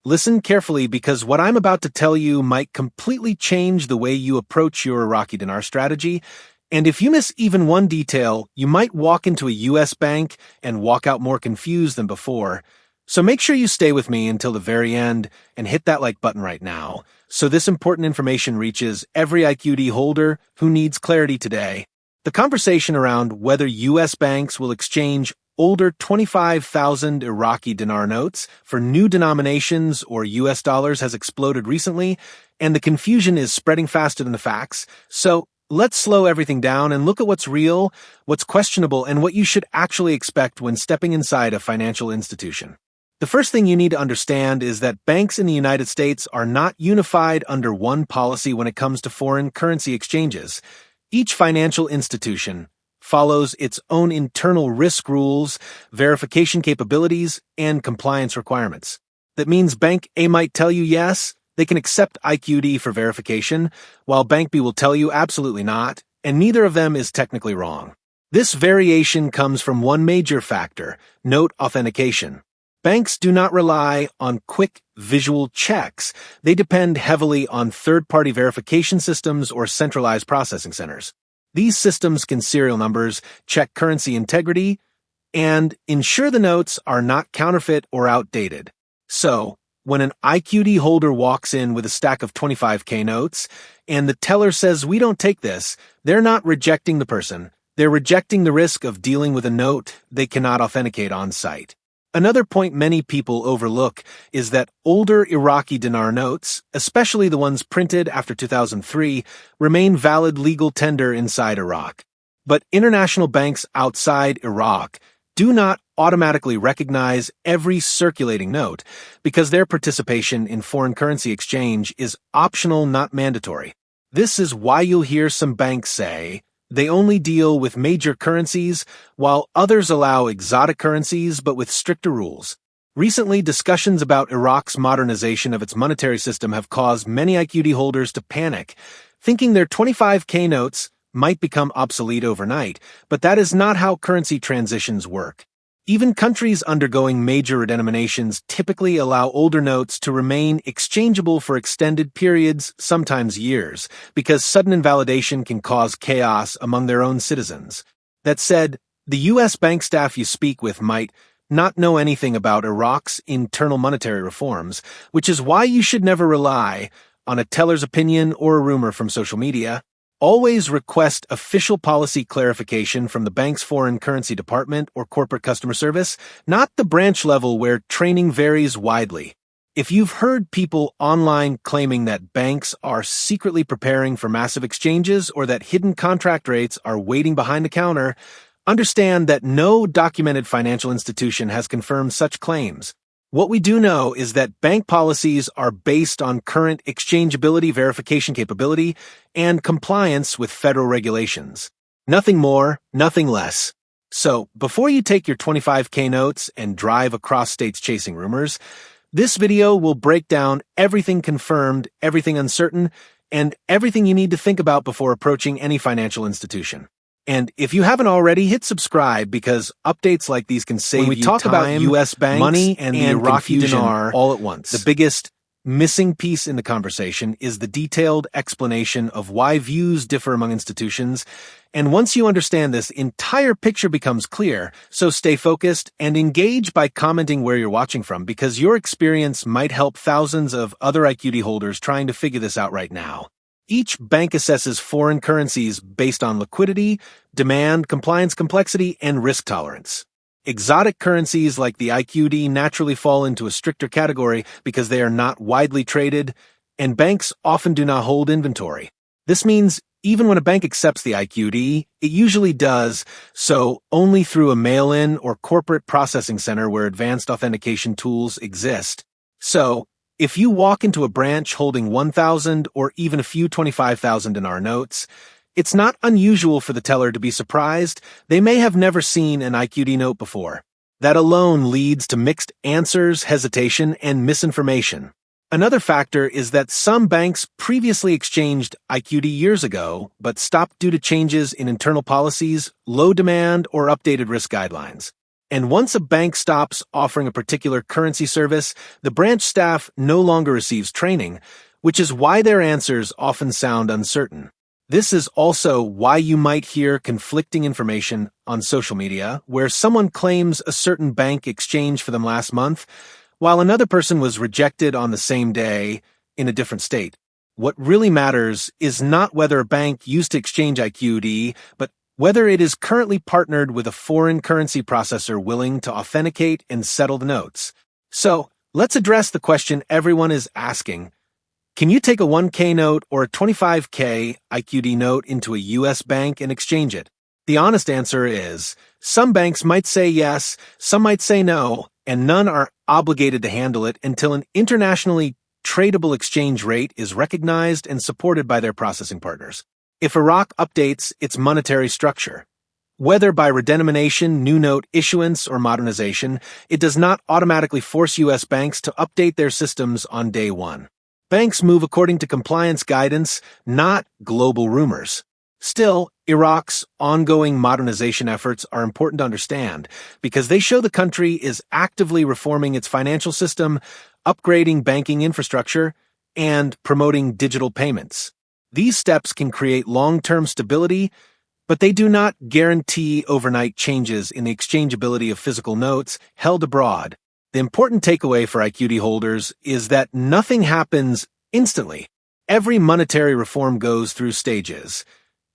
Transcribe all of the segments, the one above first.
Listen carefully because what I'm about to tell you might completely change the way you approach your Iraqi dinar strategy. And if you miss even one detail, you might walk into a US bank and walk out more confused than before. So make sure you stay with me until the very end and hit that like button right now, so this important information reaches every IQD holder who needs clarity today. The conversation around whether US banks will exchange older 25,000 Iraqi dinar notes for new denominations or US dollars has exploded recently, and the confusion is spreading faster than the facts. So let's slow everything down and look at what's real, what's questionable, and what you should actually expect when stepping inside a financial institution. The first thing you need to understand is that banks in the United States are not unified under one policy when it comes to foreign currency exchanges. Each financial institution follows its own internal risk rules, verification capabilities, and compliance requirements. That means Bank A might tell you yes, they can accept IQD for verification, while Bank B will tell you absolutely not, and neither of them is technically wrong. This variation comes from one major factor: note authentication. Banks do not rely on quick visual checks. They depend heavily on third-party verification systems or centralized processing centers. These systems can serial numbers, check currency integrity, and ensure the notes are not counterfeit or outdated. So, when an IQD holder walks in with a stack of 25K notes, and the teller says, "We don't take this," they're not rejecting the person. They're rejecting the risk of dealing with a note they cannot authenticate on site. Another point many people overlook is that older Iraqi dinar notes, especially the ones printed after 2003, remain valid legal tender inside Iraq. But international banks outside Iraq do not automatically recognize every circulating note because their participation in foreign currency exchange is optional, not mandatory. This is why you'll hear some banks say they only deal with major currencies, while others allow exotic currencies but with stricter rules. Recently, discussions about Iraq's modernization of its monetary system have caused many IQD holders to panic, thinking their 25K notes might become obsolete overnight, but that is not how currency transitions work. Even countries undergoing major redenominations typically allow older notes to remain exchangeable for extended periods, sometimes years, because sudden invalidation can cause chaos among their own citizens. That said, the U.S. bank staff you speak with might not know anything about Iraq's internal monetary reforms, which is why you should never rely on a teller's opinion or a rumor from social media. Always request official policy clarification from the bank's foreign currency department or corporate customer service, not the branch level where training varies widely. If you've heard people online claiming that banks are secretly preparing for massive exchanges or that hidden contract rates are waiting behind the counter, understand that no documented financial institution has confirmed such claims. What we do know is that bank policies are based on current exchangeability verification capability and compliance with federal regulations. Nothing more, nothing less. So, before you take your 25K notes and drive across states chasing rumors, this video will break down everything confirmed, everything uncertain, and everything you need to think about before approaching any financial institution. And if you haven't already, hit subscribe because updates like these can save you time. When we talk about U.S. banks, money, and the Iraqi dinar all at once, the biggest missing piece in the conversation is the detailed explanation of why views differ among institutions. And once you understand this, entire picture becomes clear. So stay focused and engage by commenting where you're watching from because your experience might help thousands of other IQD holders trying to figure this out right now. Each bank assesses foreign currencies based on liquidity, demand, compliance complexity, and risk tolerance. Exotic currencies like the IQD naturally fall into a stricter category because they are not widely traded, and banks often do not hold inventory. This means even when a bank accepts the IQD, it usually does so only through a mail-in or corporate processing center where advanced authentication tools exist. So, if you walk into a branch holding 1,000 or even a few 25,000 dinar notes, it's not unusual for the teller to be surprised. They may have never seen an IQD note before. That alone leads to mixed answers, hesitation, and misinformation. Another factor is that some banks previously exchanged IQD years ago, but stopped due to changes in internal policies, low demand, or updated risk guidelines. And once a bank stops offering a particular currency service, the branch staff no longer receives training, which is why their answers often sound uncertain. This is also why you might hear conflicting information on social media, where someone claims a certain bank exchanged for them last month, while another person was rejected on the same day in a different state. What really matters is not whether a bank used to exchange IQD, but whether it is currently partnered with a foreign currency processor willing to authenticate and settle the notes. So, let's address the question everyone is asking. Can you take a 1K note or a 25K IQD note into a US bank and exchange it? The honest answer is, some banks might say yes, some might say no, and none are obligated to handle it until an internationally tradable exchange rate is recognized and supported by their processing partners. If Iraq updates its monetary structure, whether by redenomination, new note issuance, or modernization, it does not automatically force U.S. banks to update their systems on day one. Banks move according to compliance guidance, not global rumors. Still, Iraq's ongoing modernization efforts are important to understand because they show the country is actively reforming its financial system, upgrading banking infrastructure, and promoting digital payments. These steps can create long-term stability, but they do not guarantee overnight changes in the exchangeability of physical notes held abroad. The important takeaway for IQD holders is that nothing happens instantly. Every monetary reform goes through stages.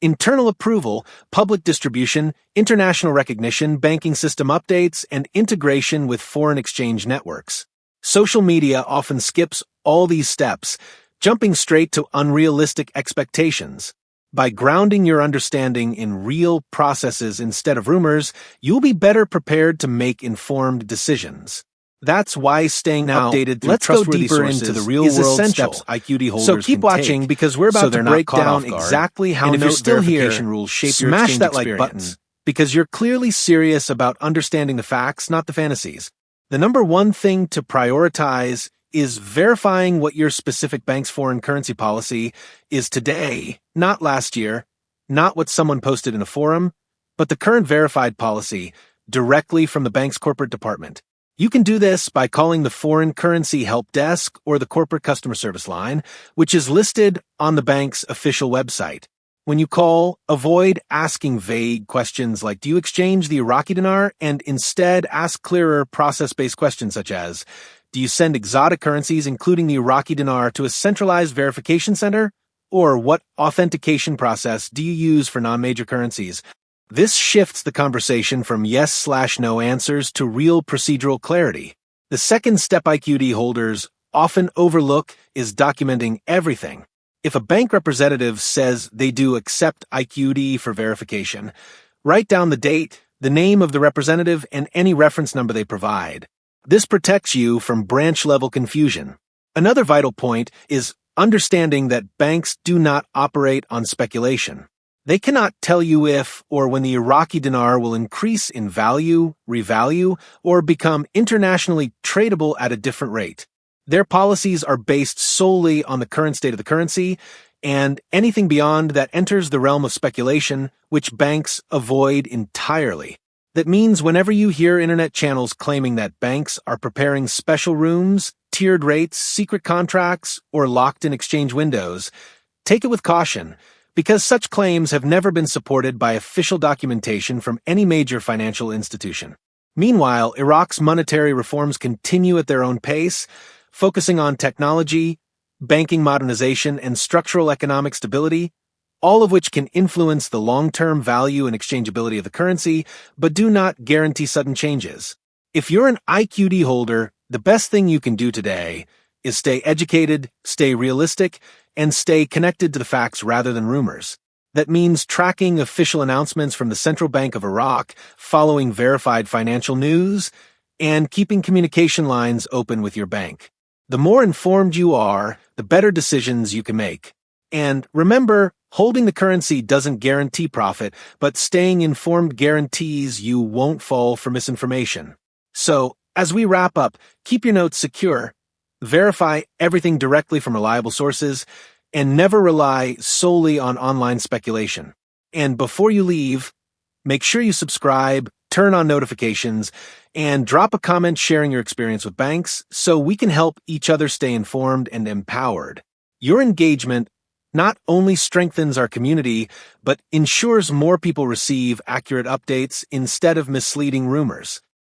Internal approval, public distribution, international recognition, banking system updates, and integration with foreign exchange networks. Social media often skips all these steps, jumping straight to unrealistic expectations. By grounding your understanding in real processes instead of rumors, you'll be better prepared to make informed decisions. That's why staying updated through trustworthy sources into the real-world steps IQD holders so keep watching because we're about to break down exactly how note verification rules shape your exchange experience. Smash that like button because you're clearly serious about understanding the facts, not the fantasies. The number one thing to prioritize is verifying what your specific bank's foreign currency policy is today, not last year, not what someone posted in a forum, but the current verified policy directly from the bank's corporate department. You can do this by calling the Foreign Currency Help Desk or the Corporate Customer Service line, which is listed on the bank's official website. When you call, avoid asking vague questions like, do you exchange the Iraqi dinar? And instead ask clearer process-based questions such as, do you send exotic currencies, including the Iraqi dinar, to a centralized verification center? Or what authentication process do you use for non-major currencies? This shifts the conversation from yes/no answers to real procedural clarity. The second step IQD holders often overlook is documenting everything. If a bank representative says they do accept IQD for verification, write down the date, the name of the representative, and any reference number they provide. This protects you from branch-level confusion. Another vital point is understanding that banks do not operate on speculation. They cannot tell you if or when the Iraqi dinar will increase in value, revalue, or become internationally tradable at a different rate. Their policies are based solely on the current state of the currency, and anything beyond that enters the realm of speculation, which banks avoid entirely. That means whenever you hear internet channels claiming that banks are preparing special rooms, tiered rates, secret contracts, or locked-in exchange windows, take it with caution, because such claims have never been supported by official documentation from any major financial institution. Meanwhile, Iraq's monetary reforms continue at their own pace, focusing on technology, banking modernization, and structural economic stability, all of which can influence the long-term value and exchangeability of the currency, but do not guarantee sudden changes. If you're an IQD holder, the best thing you can do today is stay educated, stay realistic, and stay connected to the facts rather than rumors. That means tracking official announcements from the Central Bank of Iraq, following verified financial news, and keeping communication lines open with your bank. The more informed you are, the better decisions you can make. And remember, holding the currency doesn't guarantee profit, but staying informed guarantees you won't fall for misinformation. So, as we wrap up, keep your notes secure, verify everything directly from reliable sources, and never rely solely on online speculation. And before you leave, make sure you subscribe, turn on notifications, and drop a comment sharing your experience with banks so we can help each other stay informed and empowered. Your engagement not only strengthens our community, but ensures more people receive accurate updates instead of misleading rumors.